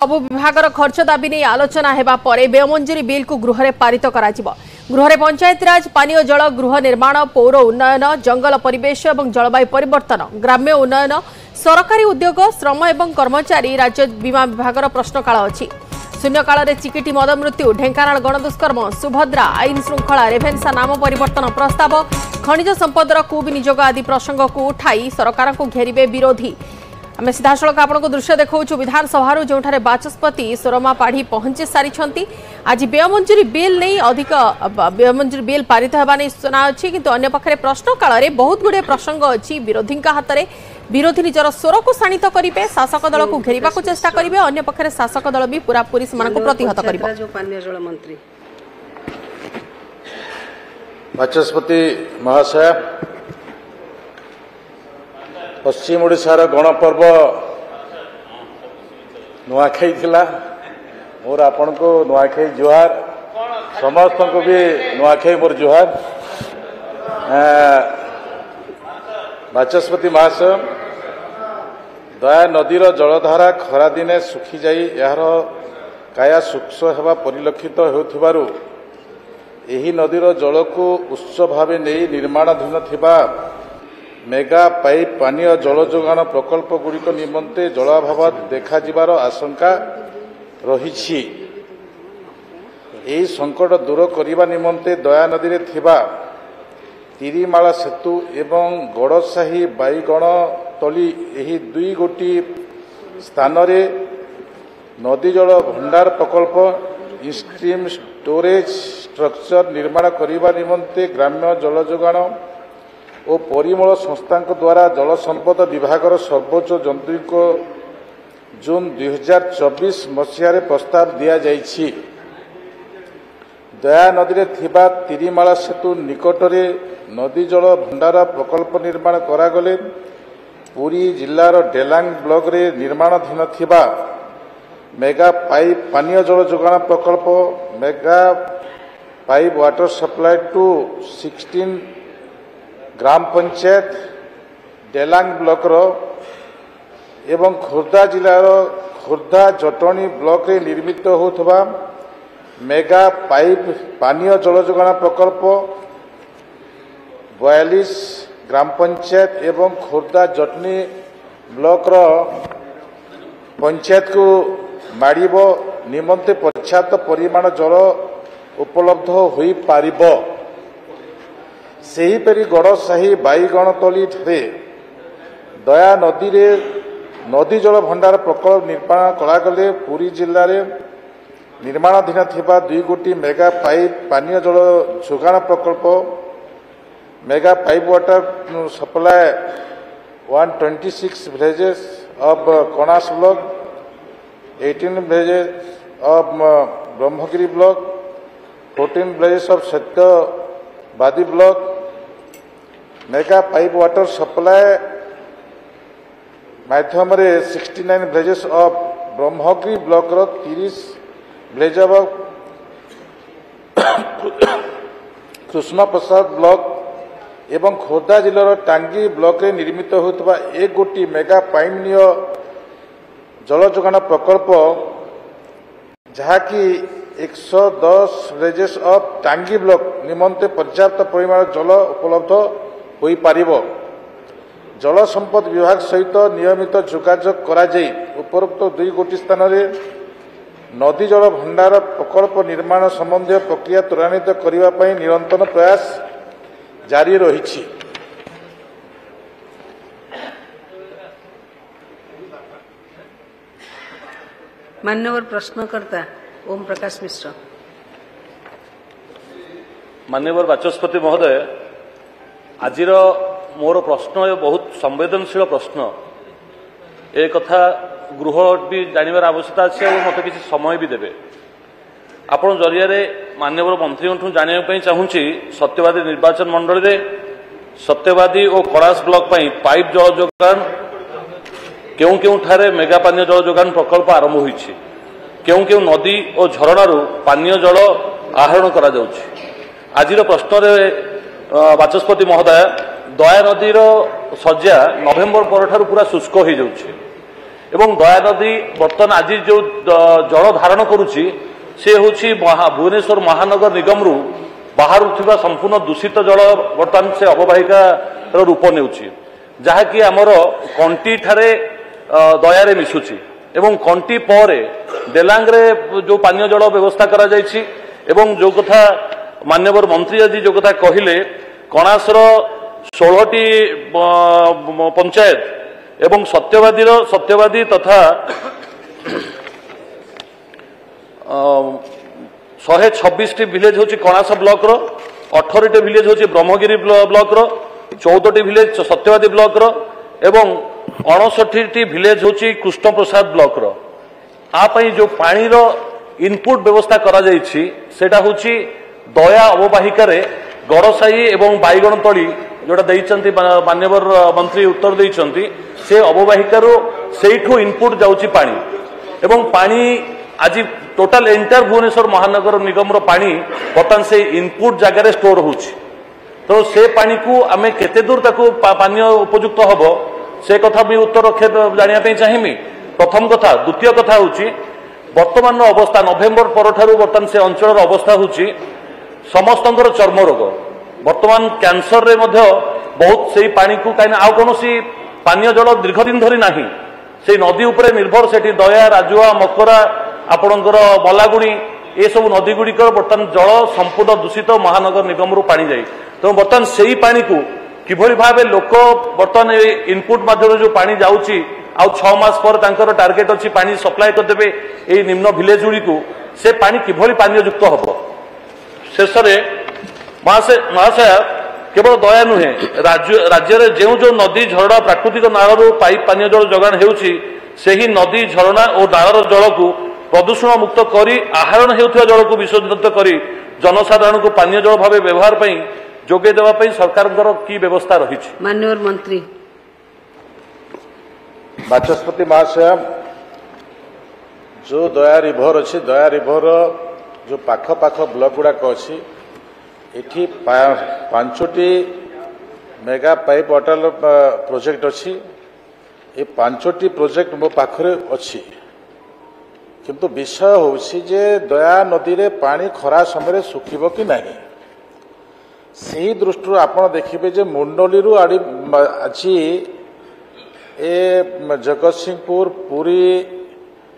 सबु विभाग खर्च दाबी नहीं आलोचना हेबा परे व्ययमंजूरी बिल को गृह में पारित करा गृह में पंचायतराज पानीय जल गृह निर्माण पौर उन्नयन जंगल परिवेश और जलवायु परिवर्तन ग्राम्य उन्नयन सरकारी उद्योग श्रम और कर्मचारी राज्य बीमा विभाग प्रश्नकाल अच्छी शून्यकाल चिकिटी मद मृत्यु ढेंकानाल गणदुष्कर्म सुभद्रा आईन श्रृंखला रेभेन्सा नाम परिवर्तन प्रस्ताव खनिज संपदर कुविनियोग आदि प्रसंग को उठाई सरकार को घेरिबे विरोधी। आम सीधासख आपको दृश्य देखा विधानसभा जो बाचस्पति सोरमा पाढ़ी पहुंची सारी आज व्ययमंजूरी बिल नहीं अधिक व्ययमंजूरी बिल पारित होगा नहीं सूचना अच्छी किंतु अन्य पक्षे प्रश्नकाल में बहुत गुड़े प्रसंग अच्छी विरोधी हाथ में विरोधी निजर स्वर को शाणित करेंगे शासक दल को घेरवा को चेष्टा करेंगे अन्य पक्षे शासक दल भी पूरापूरी से प्रतिहत कर। बाचस्पति महाशय पश्चिम ओडिशार गणपर्व नुआखाई थिला मोर आपण को नुआखाई जुहार समस्त को भी नुआखाई मोर जुहार। बाचस्पति महाशय दया नदीर जलधारा खरा दिने सुखी जाई यार काया सुक्ष हेबा परिलक्षित हेउथिबारु एही नदीर जल को उच्च भावे नहीं निर्माणाधीन थिबा मेगा पाइप पानीय जल जोगान प्रकल्प गुड़िक निमंते जलाभाव देखा जिबार आशंका रही। संकट दूर करने निमंते दया नदी रे थिबा तिरिमाला सेतु एवं गड़साही बाईगण तली एही दुई गोटी स्थान रे नदी जल भंडार प्रकल्प स्ट्रीम स्टोरेज स्ट्रक्चर निर्माण करने निमंते ग्राम्य जल जोगान और परिमल संस्था द्वारा जल संपद विभाग सर्वोच्च यंत्रिक जून 2024 मसीह प्रस्ताव दि जाइछि। दया नदी रे थिबा तिरिमाला सेतु निकटरे नदी जल भंडार प्रकल्प निर्माण करागले पुरी जिलार डेलांग ब्लॉक रे निर्माणाधीन थिबा मेगा पाइप पानीय जल जोगान प्रकल्प mega pipe water supply to 16 ग्राम पंचायत डेलांग ब्लॉक एवं खोर्धा जिलार खोर्धा जटणी ब्लॉक रे निर्मित होथबा मेगा पाइप पानीय जल जोगान प्रकल्प 42 ग्राम पंचायत एवं खोर्धा जटनी ब्लॉक पंचायत को माड़ब निमंते पर्याप्त परिमाण जल उपलब्ध हो पारिबो। सेहीपरि गड़साही बाईगणतली ठारे दया नदी रे नदी जल भंडार प्रकल्प निर्माण करागले पुरी जिले में निर्माणाधीन थिबा दुई गोटी मेगा पाइप पानीय जल जोगान प्रकल्प mega pipe water supply 126 villages of Kanas block 18 villages of Brahmagiri block 14 villages of Satyabadi block mega pipe water supply माध्यम 69 villages of Brahmagiri block 30 village of Krishna Prasad block एवं खोर्धा जिलार टांगी ब्लॉक रे निर्मित होता एक गोटी मेगा पानीय जल जोगान प्रकल्प जहाँकि 110 विलेजेस ऑफ टांगी ब्लॉक निमंते पर्याप्त परिमाण जल उपलब्ध हो पारिबो। जल संपद विभाग सहित नियमित जोगाजोग करा जाई उपरोक्त दुई गोटी स्थान रे नदी जल भंडार प्रकल्प निर्माण संबंधी प्रक्रिया त्वरान्वित करने पर निरंतर प्रयास जारी रही। मान्यवर प्रश्नकर्ता ओम प्रकाश मिश्र। मान्यवर बाचस्पति महोदय आज मोर प्रश्न बहुत संवेदनशील प्रश्न ए कथा गृह भी जानवर आवश्यकता अच्छे और मत किसी समय भी देवे आपण जरिया मान्यवर मंत्री जानापी चाहूँगी सत्यवादी निर्वाचन मंडल रे सत्यवादी और कणास ब्लॉक पाइप जल जोगान केउ केउ ठारे मेगा पानीय जल जोगान प्रकल्प आरंभ होइछि केउ केउ नदी और झरणार पानीय जल आहरण करा जाउछि। आजिर प्रश्न बाचस्पति महोदय दया नदीर सज्जा नवेम्बर पर पूरा शुष्क हो जाउछि एवं दया नदी बर्तमान आज जो जल धारण करुच्ची से हूँ भुवनेश्वर महानगर निगम रु बाहर संपूर्ण दूषित जल बर्तमान से अववाहिका रूप नेउछि जहाँकि आमर कंटी ठारे दयारे मिशुची एवं कंटी परे डेलांग रे जो पानीय जल व्यवस्था करा जायछि एवं जो कथा माननीय मंत्री आज जो कथा कहले कणासर 16टी पंचायत एवं सत्यवादी तथा 126टी विलेज होची कणास ब्लॉक रो 18टी विलेज होची ब्रह्मगिरी ब्लॉक रो 14टी विलेज सत्यवादी ब्लॉक रो एवं 59टी विलेज होची कृष्ण प्रसाद ब्लॉक रो आपई जो पानी रो इनपुट व्यवस्था करा जायछि सेटा होची दया अववाहिका रे गड़साई एवं बाईगण तली जोटा देइचंती माननीय मंत्री उत्तर देइचंती से अववाहिका रो सेठू इनपुट जाउची पानी एवं पानी आज टोटाल एंटायर भुवनेश्वर महानगर निगम रो पानी बर्तमान से इनपुट जगह स्टोर होची तो से पानी को आमे केते दूर ताको पानी उपयुक्त हबो से कथा भी उत्तर जानिया पे चाहिमी प्रथम कथा द्वितीय कथा होची वर्तमान अवस्था नवेम्बर परठारु वर्तमान से अंचल अवस्था होची समस्तंकर चर्म रोग वर्तमान कैंसर रे मध्य बहुत से पानी को कहीं आउ कौन पानीय जल दीर्घ दिन धरी नाही से नदी उपरे निर्भर से दया राजुआ मकरा आपणकर बलागुणी ये सब नदी गुड़िक बर्तमान जल संपूर्ण दूषित महानगर निगम रु पानी जाए तो बर्तमान से ही पानी को किभली भाव लोक बर्तमान इनपुट माध्यम जो पानी जाऊँगी आउ 6 मास पर तांकर टार्गेट अच्छी पानी सप्लाय करदेवे ये निम्न विलेज गुड़ी को से पानी किभली पानी युक्त हम शेष महाशय केवल दया नुहे राज्य में जो जो नदी झरणा प्राकृतिक नालू पाइप पानी जल जोगाण होउछि सेही नदी झरणा और नालर जल को प्रदूषण मुक्त करी आहरण हेउथिबा जल को विशोधित करी जनसाधारण को पानीय जल भाव व्यवहार पई जोगे देवा पई सरकार की व्यवस्था रही माननीय मंत्री बाचस्पति महाशय जो दया रिभर अच्छी दया रिभर जो पाख पाख ब्लॉक गुड़ाक अच्छी एठी 5टी मेगा पाइप वाटर प्रोजेक्ट अच्छी ये 5टी प्रोजेक्ट मो पाखरे अच्छी किंतु विषय होउछि जे दया नदी रे पानी खरा समय सुखिबो कि नाही सही दृष्टि आपण देखिबे जे मुंडली रु आड़ी अछि ए जगतसिंहपुर पुरी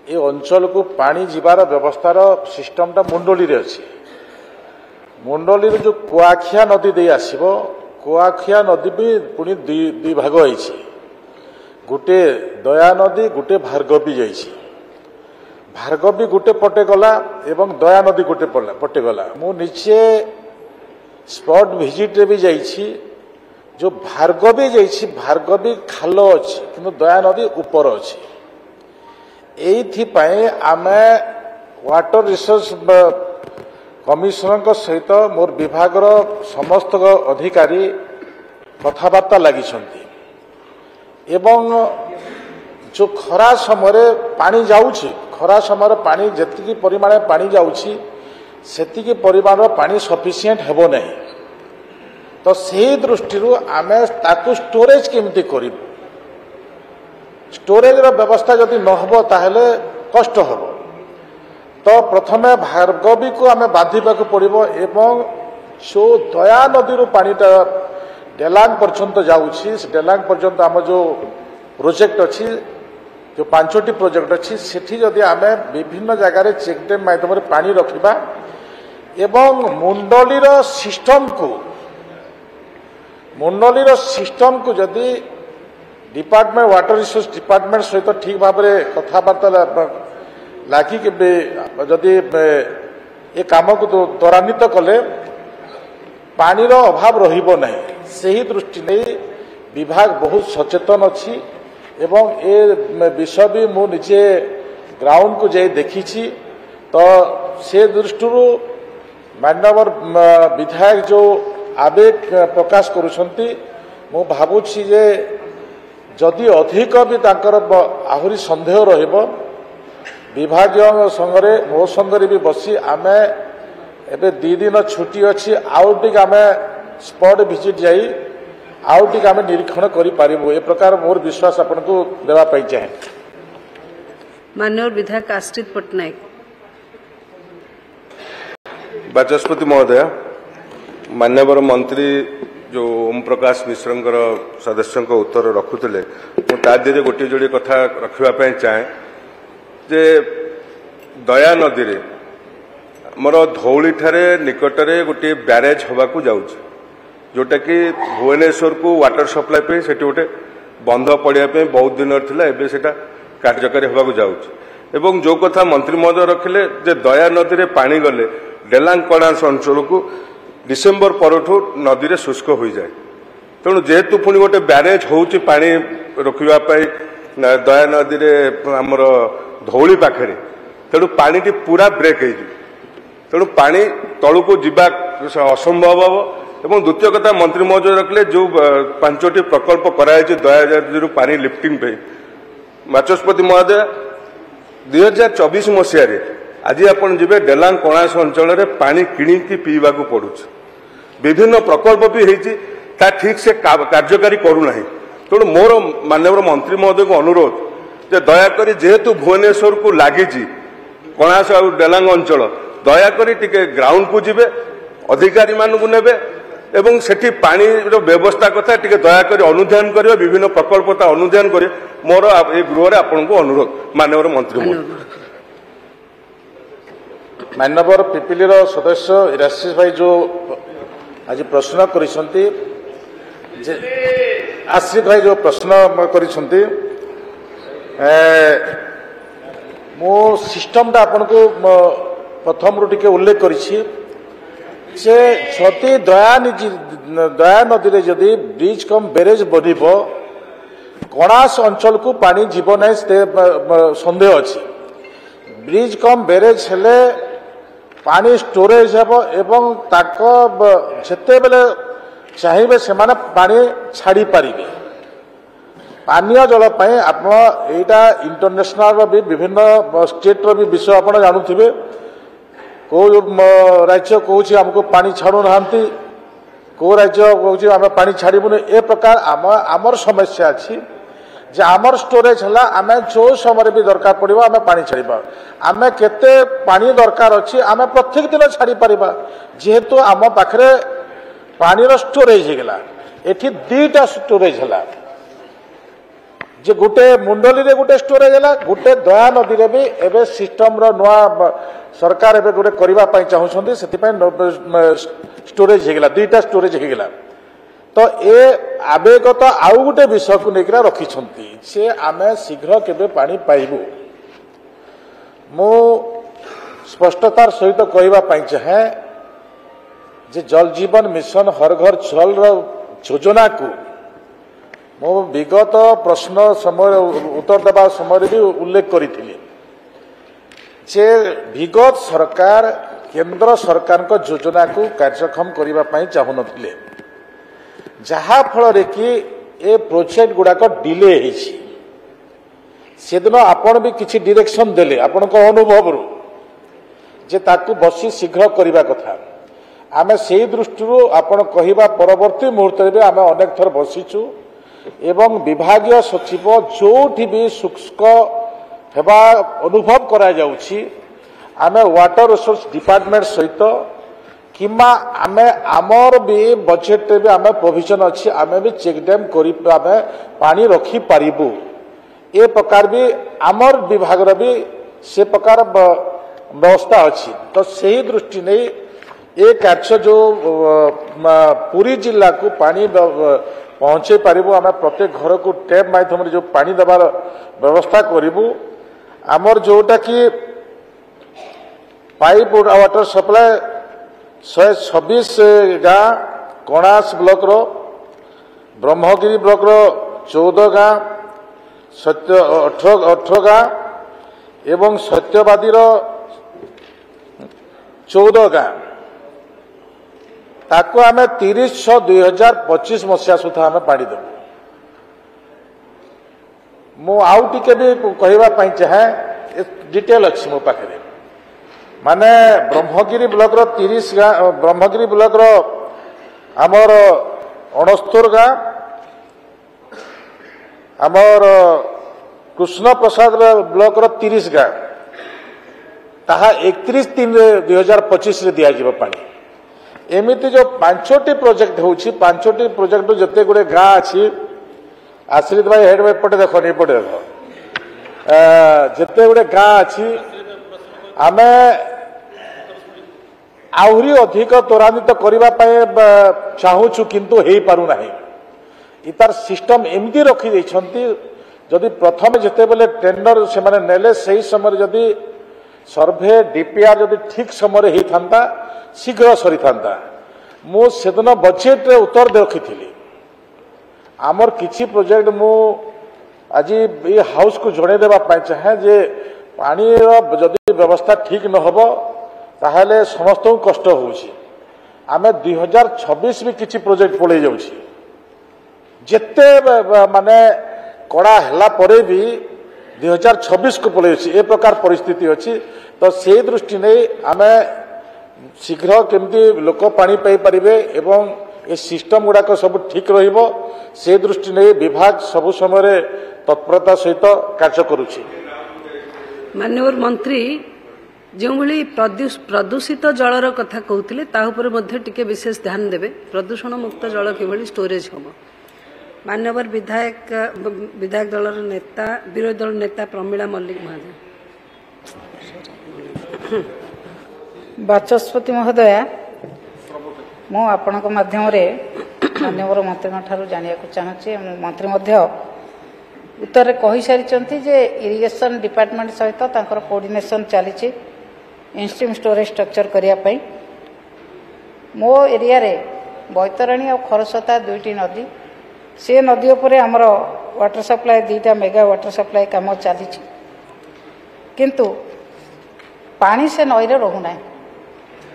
ए अंचल को पानी जीवार व्यवस्थार सिस्टमटा मुंडली रे अछि मुंडली जो कुआखिया नदी दे आसीबो कुआखिया नदी भी पुनी दुई भाग होइछि गुटे दया नदी गुटे भार्गवी जाइछि भार्गवी गुटे पटे गला एवं दया नदी गुटे पटे गला मु निचे स्पॉट विजिट रे भी जाइछि जो भार्गवी जाइछि भार्गवी खाल अछि किंतु दया नदी ऊपर अछि एथि पई आमे वाटर रिसोर्स कमिशनर सहित मोर विभाग समस्त अधिकारी कथबार्ता लगी एवं जो खरा समय पानी जाउछि खरा समय पानी जेतिकी परिमाण पानी जाउछि सेतिकी परिमाण पानी सफिशिएंट हेबो नहीं तो से दृष्टि आमे ताकू स्टोरेज केमती करिबु स्टोरेज रो व्यवस्था जदि न हबो ताहेले कष्ट हबो तो प्रथमे भार्गवी को आमे बांधिबा को पड़िबो एवं सो दया नदी रो पानीटा डेलांग पर्यंत जाउछि डेलांग पर्यंत आम जो प्रोजेक्ट अच्छी जो 5टी प्रोजेक्ट अच्छी सेठी जदि आमे विभिन्न जगार चेक डैम माध्यम पानी रखिबा एवं मुंडलीर सिस्टम को जदि डिपार्टमेंट वाटर रिसोर्स डिपार्टमेंट सहित ठीक भाव में कथबार्ता लागी जदि ये काम को त्वरान्वित कले पानीर अभाव रहिबो नहीं सही दृष्टि नहीं विभाग बहुत सचेतन अच्छी एवं ए विषय भी मु निजे ग्राउंड को जाई देखी तो से दृष्टि माननीय विधायक जो आवेग प्रकाश करुछंती मु भाबुछि जे जदि अधिक भी तांकर आहुरी संदेह रहिबो विभागीय संगरे मो संगरे भी बसी आमे एबे 2 दिन छुट्टी अच्छी आउ टिक आमे स्पॉट विजिट जाई आउ टिक आमे निरीक्षण करि पारिबो ए प्रकार मोर विश्वास आपन को देवा पई चाहे। मान्यवर विधायक आश्रित पट्टनायक। बाचस्पति महोदय, मान्यवर मंत्री जो ओम प्रकाश मिश्र सदस्य उत्तर रखुले मुझे गोटे जोड़े कथा रखापी चाहे जे दया नदी रे मोर धौली ठारे निकटरे गोटे ब्यारेज हवा को जाऊँ जोटा कि भुवनेश्वर को वाटर सप्लाई पे सेठी गोटे बंध पड़िया बहुत दिन थिला एबे सेटा कार्यकारी हवा को जाऊँ एवं जो कथा मंत्री महोदय रखिले जे दया नदी रे पानी गले डेलांग कणास अंचल को डिसेम्बर परठू नदी रे शुष्क हो जाए तेणु जेहेतु पुणी गोटे ब्यारेज होउची पानी रखापी दया नदी रे आमर धौली पाखे तेणु पानी टी पूरा ब्रेक हो तेणु पानी तलू को जीवा असंभव हम एवं द्वितीय कथा मंत्री महोदय रखिले जो 5टी प्रकल्प कराई दया नदी पानी लिफ्टिंग पे बाचस्पति महोदय 2024 मसीह आज आपण जीवे डेलांग कणास अंचल में पानी किणिकी पीवा को पड़ू विभिन्न प्रकल्प भी होती ठीक से कार्यकारी करूना तेणु मोर माननीय मंत्री महोदय को अनुरोध जे दयाकोरी जेहेतु भुवनेश्वर को लगी कणास और डेलांग अंचल दयाकोरी टिके ग्राउंड को जीवे अधिकारी मानू नेबे एवं सेठी पानी व्यवस्था कथा टिके दयाकोरी अनुध्यान करिवे विभिन्न प्रकल्पता अनुध्यान करिवे मोर ए गृह आपन को अनुरोध माननीय मंत्री महोदय। मान्यवर पिपिली सदस्य इराशिष भाई जो आज प्रश्न करिसंती आश्रित भाई जो प्रश्न करिसंती मो सिस्टम टा आपन को प्रथम रू टिके उल्लेख करिछि जे छति दया नदी रे जदि ब्रिज कम बैरेज बनिबो कणास अंचल को पानी जीव नै संदेह अछि ब्रिज कम बैरेज हेले पानी स्टोरेज हेब एवं ताको जेते बेले चाहिए से माने पानी छाड़ी पारिबे पानीय जल पाए आप एटा इंटरनेशनल भी विभिन्न स्टेट रो भी विषय आप जानुथिबे को राज्य कहूँ आमको पानी छाड़ू ना को राज्य कहूँ आम पानी छाड़बुन ए प्रकार आमर समस्या अच्छी जे आमर स्टोरेज है आम जो समय भी दरकार पड़ो आम पानी छाड़ा आम केते पानी दरकार अच्छी आम प्रत्येक दिन छाड़ी पारिबा जेहेतु आम पाखे पानी स्टोरेज होगला एठी 2टा स्टोरेज है जे गोटे मुंडली रे गोटे स्टोरेज है गोटे दया नदी रे भी एबे सिस्टम रो नुआ सरकार एबे गोटे करबा पई चाहुछंती सेति पई स्टोरेज हेगला 2टा स्टोरेज हेगला तो ए आवेगत आउ गोटे विषय को लेकर रखिछंती से आमे शीघ्र केबे पानी पाइबु मो स्पष्टतार सहित कहबा पई चाहे जे जल जीवन मिशन हर घर जल रो योजना को मो विगत प्रश्न समय उत्तर देवा समय भी उल्लेख करी जे विगत सरकार केंद्र सरकार को योजना को कार्यक्षम करने चाहू नथिले जहा फल कि ए प्रोजेक्ट गुड़ाक डिले से दिन आपण भी किसी डायरेक्शन देले आपण को अनुभव रू जे ताकू बसी शीघ्र करने कथा आमे से दृष्टि आपण कहवा परवर्ती मुहूर्त में आम अनेक थर बसीचु एवं विभागीय सचिव जो भी शुष्क हेबा अनुभव करा जाउछि आमे वाटर रिसोर्स डिपार्टमेंट सहित किमा आमे आमर भी बजेट भी आमे प्रोविजन अच्छी आमे भी चेक डैम करी आमे पानी रखी पारिबु ए प्रकार भी आमर विभाग भी से प्रकार व्यवस्था अच्छी तो सही दृष्टि नहीं ए कार्य जो पूरी जिला को पानी पहुंचे पारिबु आमे प्रत्येक घर को टैप माध्यम जो पानी देवार व्यवस्था करिबु आमर जोटा कि पाइप वाटर सप्लाई 126 गाँ कणास ब्लॉक रो ब्रह्मगिरी ब्लॉक रो 14 गाँ 18 गाँ एवं सत्यवादी रो 14 गाँ ताको आमे 30/6/2025 मसीहा सुधा आमे पाड़ी देबु मु आउ टिके भी कहबा चाहे डिटेल अच्छी मो पाखे माने ब्रह्मगिरी ब्लॉक रो 30 गाँ ब्रह्मगिरी ब्लॉक रो आमर 69 गाँ आमर कृष्ण प्रसाद ब्लॉक 30 गाँ ताहा 31/3/2025 दिया पानी एमती जो 5टी प्रोजेक्ट होची 5टी प्रोजेक्ट जिते गुड़े गाँ अच्छी आश्रित भाई हेड एपटे देख एपटे देख जिते गुड़े गाँ अच्छी आम आहरी अधिक त्वरान्वित करने चाहूँ किंतु हो पारुना इतार सिस्टम एमती रखी जदि प्रथम जिते बेले टेंडर से माने नेले सही समय जदि सर्वे डीपीआर जदि ठीक समय होता शीघ्र सरी था मु सेदिन बजेट रे उत्तर दे रखी आमर किछि प्रोजेक्ट मु आज ये हाउस को जड़े देबा चाहे जे पानी जदि व्यवस्था ठीक न हो ताहले समस्त कष्ट होउछि आमे 2026 भी किछि प्रोजेक्ट पड़े जाउछि जेते माने कड़ा हला परे भी 2026 को पड़े ए प्रकार परिस्थिति अच्छी तो से दृष्टि नहीं आमे शीघ्र केमती लोक पानी पाई परिबे एवं ए सिस्टम गुड़ाक सब ठीक रहिबो से दृष्टि नहीं विभाग सब समय तत्परता सहित कार्य करुछि। माननीय मंत्री जो भली प्रदूषित जलर कथा कहते टिके विशेष ध्यान देवे प्रदूषण मुक्त जल किभली स्टोरेज हम मान्यवर विधायक दल नेता विरोधी दल नेता प्रमीला मल्लिक महाजन। बाचस्पति महोदय मु आपणक माध्यम मान्यवर मंत्री जानिया चाहूँगी मंत्री उत्तर कही सारी जे इरिगेशन डिपार्टमेंट सहित कोऑर्डिनेशन चली इंस्ट्रीम स्टोरेज स्ट्रक्चर करने मो एरिया रे बैतरणी और खरस्रोता दुईटी नदी से नदी उपर आमर वाटर सप्लाई 2टा मेगा वाटर सप्लाई काम चली किंतु पानी से नई रोना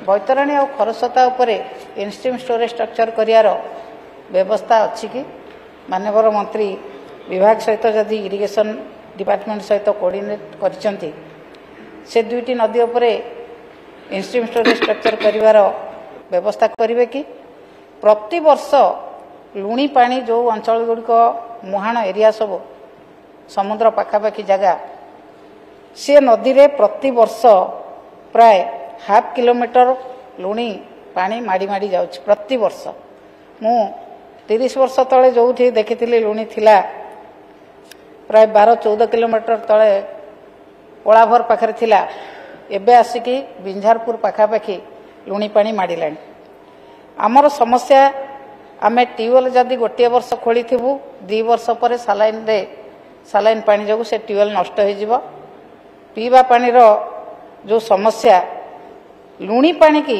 बैतरणी और खरस्रोता उपर इंस्ट्रीम स्टोरेज स्ट्रक्चर करार व्यवस्था अच्छी कि माननीय मंत्री विभाग सहित जदि इरिगेशन डिपार्टमेंट सहित कोऑर्डिनेट करछंती से दुईटी नदी उपर इंस्ट्रीम स्टोरेज स्ट्रक्चर करार व्यवस्था करेंगे कि प्रति वर्ष लुणी पानी जो अंचल गुड़िक मुहाण एरिया सब समुद्र पाखापाखि जगह से नदी रे प्रति वर्ष प्राय 0.5 किलोमीटर लुणी पानी माड़ी माड़ी जाउछि प्रति वर्ष मु 30 वर्ष तले जो देखी लुणी थिला प्राय 12-14 किलोमीटर तले ओलाभर पाखरे थिला एबे आसिकी बिंझारपुर पाखापाखि लुणी पानी माड़िलाणी आमर समस्या आमे ट्यूबवेल जदि गोटे वर्ष खोली थिबु 2 वर्ष पर सालाइन पानी जो से ट्यूबवेल नष्ट हो जिवो पीवा पानी रो जो समस्या लुणी पानी की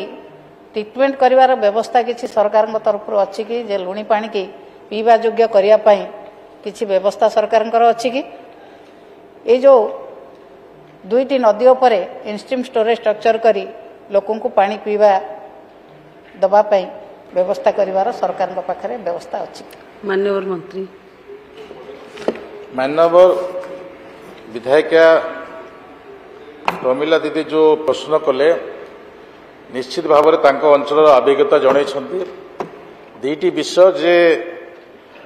ट्रिटमेंट करिवार व्यवस्था किसी सरकार तरफ अच्छी कि जे लुणी पानी की पीवा योग्य करिया पई किसी व्यवस्था सरकार अच्छी कि ये जो दुईटी नदी उपर इंस्ट्रीम स्टोरेज स्ट्रक्चर करी लोकों को पानी पीवा दबापाई व्यवस्था करिवार सरकार पाखरे व्यवस्था अच्छी। माननीय मंत्री माननीय विधायिका प्रमीला दीदी जो प्रश्न कले निश्चित भाव में अंचल अभिज्ञता जनई दुईटी विषय जे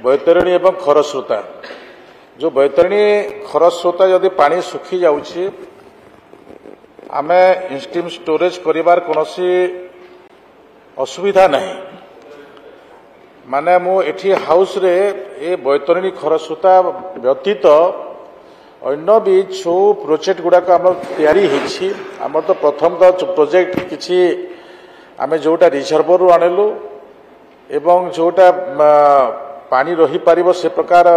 बैतरणी एवं खरस्रोता जो बैतरणी खरस्रोता जदि पानी सुखी जाउछि आमे इंस्ट्रीम स्टोरेज करिवार कोनोसी असुविधा नहीं माने मु एठी हाउस रे ए बैतरणी खरस्रोता व्यतीत अन्य भी जो प्रोजेक्ट गुड़ाक आम तैयारी होइछि आमर तो प्रथम तो प्रोजेक्ट किछि आमे जोटा रिजर्वर आनिलु एवं जोटा पानी रही पारिबो से प्रकार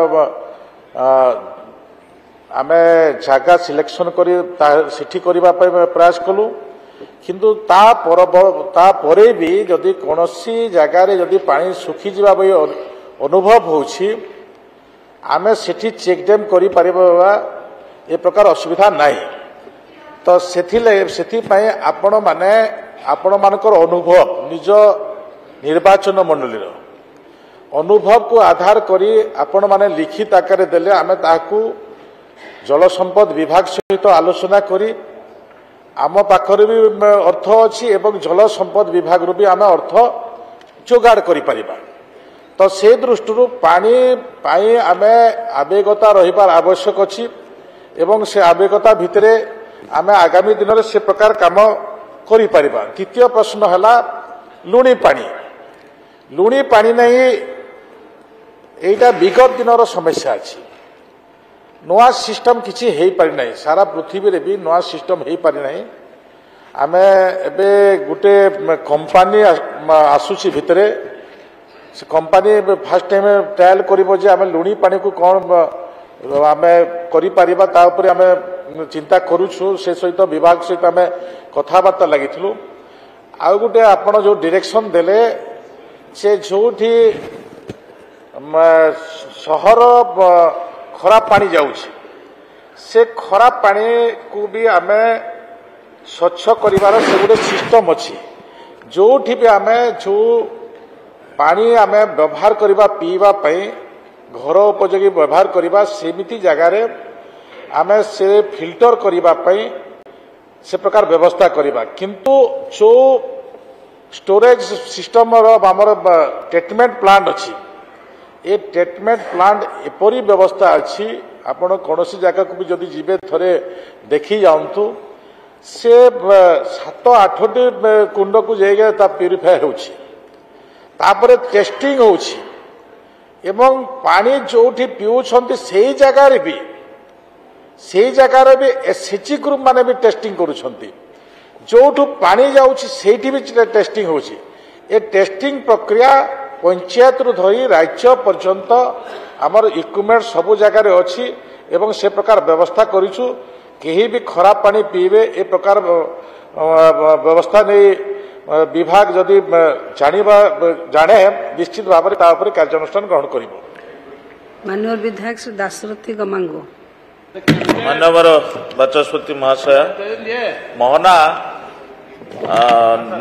आमे जगह सिलेक्शन करी सिठी करबा प्रयास कलु किंतु ता परे भी जदि कोनोसी जगह रे जदि पानी सुखी जिबा बई अनुभव होछि आमे सिठी चेक डैम करी पारिबा ए प्रकार असुविधा नाही तो सेथिपाई आपण माने आपण मानकर अनुभव निज निर्वाचन मंडली अनुभव को आधार करी आपण माने लिखित आकार देले आमे ताकू जल संपद विभाग सहित आलोचना करी आम पाखरे भी अर्थ अच्छी एवं जल संपद विभाग भी आम अर्थ जोगाड़ करि परिबा तो से दृष्टि पानी पाई आमे आवेगता रहिबार आवश्यक अछि एवं से आवेगता भितर आम आगामी दिन में से प्रकार काम करि परिबा। द्वितीय प्रश्न है लुणी पानी। लुणी पानी नहीं एटा विगत दिन समस्या अच्छी नुआ सिस्टम किसी हो पारि ना सारा पृथ्वी रे भी नुआ सिस्टम हो पारि ना आम एबे गोटे कंपनी आसुची भितरे से कंपनी फास्ट टाइम ट्रायल करिबो जे आम लुणी पानी को कौन आम करि परिबा ता ऊपर आम चिंता करूछु से सहित विभाग सहित आम कथबार्ता लगिथिलु। आ गोटे आपण जो डायरेक्शन देले से जोठी सहर खराब पानी जाउछि से खराब पानी को भी आम स्वच्छ करिवार से गोटे सिस्टम अच्छी जोठी भी आम जो पानी आम व्यवहार करवा पीवा पई घर उपयोगी व्यवहार करवा सेमिति जगार आम से फिल्टर करवा पई से प्रकार व्यवस्था करवा किंतु जो स्टोरेज सिस्टम आमर ट्रीटमेंट प्लांट अच्छी ये ट्रीटमेंट प्लांट एपरी व्यवस्था अच्छी आपण कौन जगह को भी जदि जीवे थरे देखी जाऊँ से 7-8टी कुंड को जाइए प्यूरिफाई होपर टेस्टिंग होछि एवं पानी जो पीउछंती से जगार भी एसएचजी ग्रुप माने भी टेस्टिंग करुछंती जो पानी जाउछि सेठी भी टेस्टिंग होछि। ए टेस्टिंग प्रक्रिया पंचायत रु धरी राज्य पर्यंत आमर इक्विपमेंट सबु जगार अच्छी एवं से प्रकार व्यवस्था करिछु केही भी खराब पानी पीबे ए प्रकार व्यवस्था नहीं विभाग जदि जाने निश्चित भाव में कार्यानुष्ठान ग्रहण करिबो। माननीय विधायक श्री दाशरथी गमांगो। माननीय बाचस्पति महाशय मोहना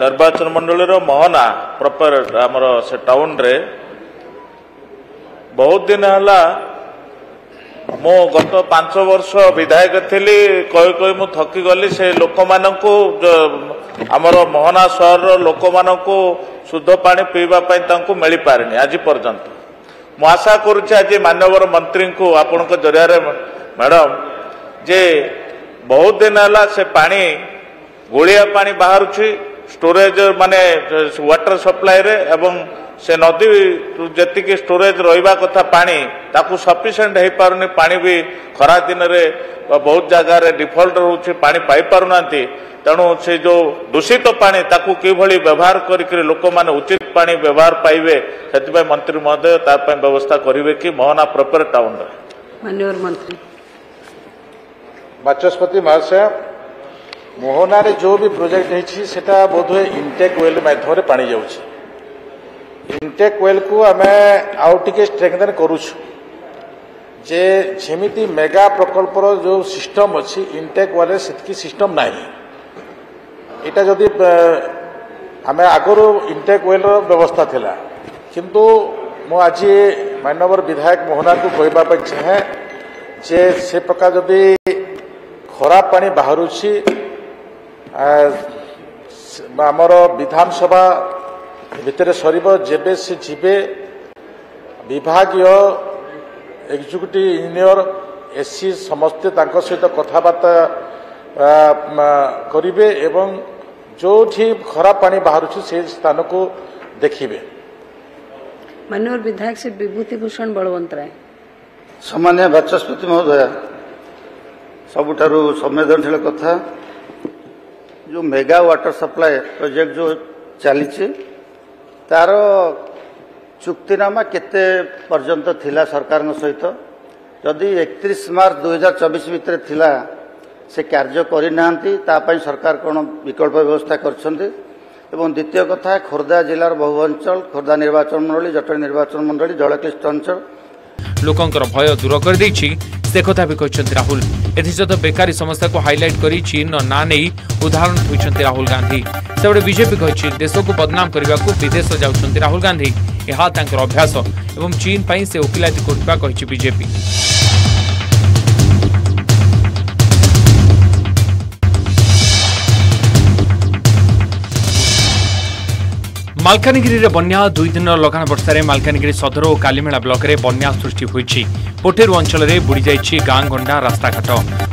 निर्वाचन मंडल मोहना प्रॉपर आमर से टाउन रे बहुत दिन है मो गत 5 वर्ष विधायक थी कही मु थकी गली से लोक मानू आमर मोहना सहर लोक मानू शुद्ध पानी पीवाई मिल पारे आज पर्यंत मु आशा करुच्चे आज माननीय मंत्री को आपण जरिया मैडम जे बहुत दिन है से पानी गोलिया पानी बाहर स्टोरेज माने वाटर सप्लाई रे एवं से नदी जी स्टोरेज रहा कथा पानी ताकू सफिशिएंट हो पारुनी पानी भी खरा दिन रे बहुत जगह डिफॉल्ट रोचे पानी पाई पारुना तेणु से जो दूषित पानी ताकू किभली व्यवहार करके लोक माने उचित पानी व्यवहार पाइबे से मंत्री महोदय तार व्यवस्था करेंगे कि मोहना प्रॉपर टाउन रे। माननीय मंत्री बाचस्पति महाशय मोहना रे जो भी प्रोजेक्ट है सेटा बोधवे इनटेक वेल माध्यम पानी जाउछि इनटेक वेल को आम आउ टिके स्ट्रेंथन करूछु जे जेमिति मेगा प्रकल्पर जो सिस्टम अच्छी इनटेक वेल सेतकी सिस्टम नाही एटा जदि आम आगरू इनटेक वेल व्यवस्था थिला किंतु मो आज माननीय विधायक मोहना को कहबा चाहे जे से प्रकार जदि खराब पानी बाहरुछि आमर विधानसभा भितर सरीब जेबे से जीवे विभागीय एग्जीक्यूटिव इंजीनियर एससी समस्ते तांको सहित कथबार्ता करिवे एवं जो खराब पानी बाहरुछि से स्थान को देखिबे। माननीय विधायक से विभूति भूषण बलवंत राय। सामान्य बाचस्पति महोदय सबुठारु संवेदनशील कथा जो मेगा वाटर सप्लाई प्रोजेक्ट जो चली तार चुक्तिनामा केते पर्यंत थिला सरकार सहित जदि 31 मार्च 2024 भितर थिला से कार्य करना सरकार कौन विकल्प व्यवस्था करछन्ते एवं द्वितीय कथा खोर्धा जिलार बहु अंचल खोर्धा निर्वाचन मंडली जटणी निर्वाचन मंडली जलक्लिष्ट अंचल लोकंकर भय दूर कर देछि से कथा भी कहते राहुल एसत बेकारी समस्या को हाइलाइट कर चीन ना नहीं उदाहरण होती राहुल गांधी सेबड़े बीजेपी कही देश को बदनाम करने को विदेश जाउछन्ति राहुल गांधी यह अभ्यास एवं चीन पर से ओकिलाती करता कही बीजेपी। मालकानगिरी बन्या 2 दिन लगान वर्षा मालकानगिरी सदर और कालीमेला ब्लॉक रे बन्या सृष्टि होईछि। पोटेरु अंचल रे बुड़ी जाइछि गाँ गंडा रास्ताघाट।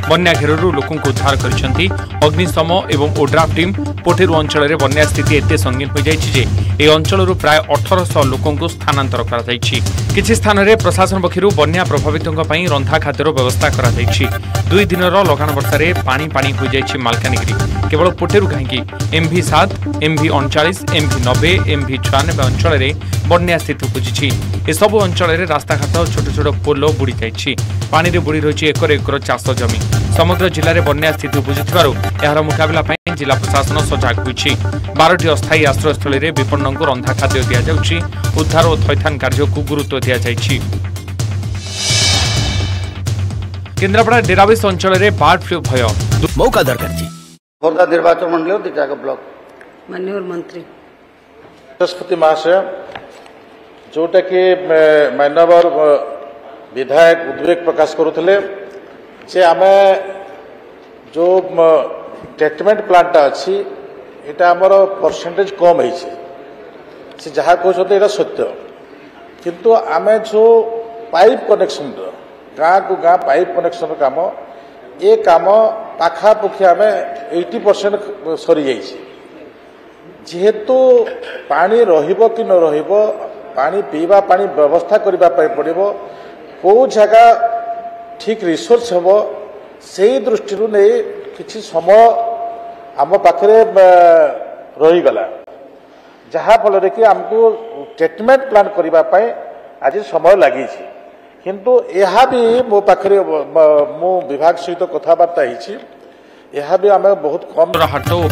बन्या घेरु लोक उद्धार करिसेंति अग्निशम एवं ओड्राफ टीम। पोटेरु अंचल रे बन्या स्थिति एते संगीन हो जाइछि जे ए अंचल प्राय 1800 लोक स्थानांतर करा जाइछि। किछि स्थान रे प्रशासन पक्षरु बन्या प्रभावितों पई रंधा खाद्यर व्यवस्था करा जाइछि। 2 दिन लगान वर्षा रे पानी पानी हो जाइछि मालकानगिरी। केवल पोटेरु कहीं MV7, MV39, MV90, MV96 अंचल रे बन्या स्थिति उपजिछि। ए सब अंचल रे रास्ताघाट छोट छोट पोल बुड़ी जाइछि। पानी रे बुड़ी रहिछि एकर एकर चाष जमी। समग्र जिले में बन्या स्थिति उपजिथिबारु एहार मुकाबला पई जिला प्रशासन सजग होइछि। 12टी अस्थायी आश्रयस्थल रे विपन्नों को रंधा खाद्य दिया जाउछि। उद्धार और थैथान कार्य को गुरुत्व दिया जाइछि। केन्द्रापड़ा डेराबेस अंचल रे बार्ड फ्लू भय मौका दरकार जी। खोर्धा निर्वाचन मंडल दिटाक ब्लॉक माननीय मंत्री बाचस्पति महाशय जोटा कि मानव विधायक उद्वेग प्रकाश करुले से आम जो ट्रीटमेंट प्लांट अच्छी यहाँ आमर परसेंटेज कम है जहाँ कहते सत्य किंतु आम जो पाइप कनेक्शन गाँ को गाँ पाइप कनेक्शन काम ये काम पाखापाखि आम 80% सरी जाइए जेहेतु पानी रहिबो कि न रहिबो पानी पीवा पानी व्यवस्था करबा पड़ो कौ जगह ठीक रिसोर्स हम से दृष्टि नहीं किसी समय आम पाखे रहीगला जहाँफल कि आमको ट्रीटमेंट प्लान करने आज समय लगी किंतु यह भी मो पाखे मो विभाग सहित कथबार्ता यह भी आम बहुत कम हाट और